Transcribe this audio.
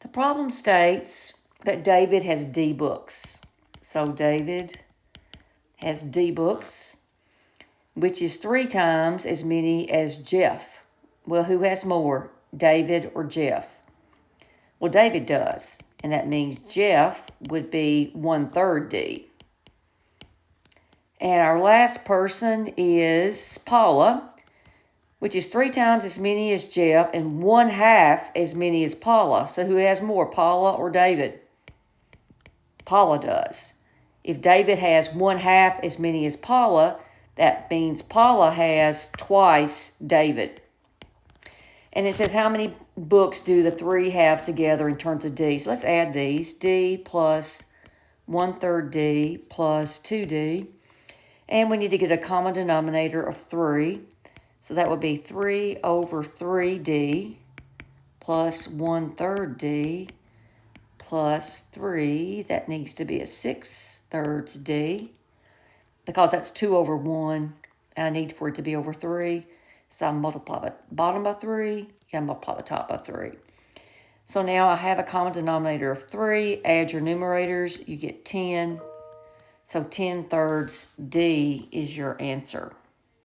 The problem states that David has D books. So David has D books, which is 3 times as many as Jeff. Well, who has more, David or Jeff? Well, David does, and that means Jeff would be 1/3 D. And our last person is Paula, which is 3 times as many as Jeff and 1/2 as many as Paula. So who has more, Paula or David? Paula does. If David has 1/2 as many as Paula, that means Paula has twice David. And it says how many books do the 3 have together in terms of D. So let's add these. D plus 1/3 D plus 2D. And we need to get a common denominator of 3. So that would be 3 over 3D plus 1/3 D plus 3. That needs to be a 6/3 D because that's 2 over 1. I need for it to be over 3. So I multiply the bottom by 3. You got to multiply the top by 3. So now I have a common denominator of 3. Add your numerators. You get 10. So 10/3 D is your answer.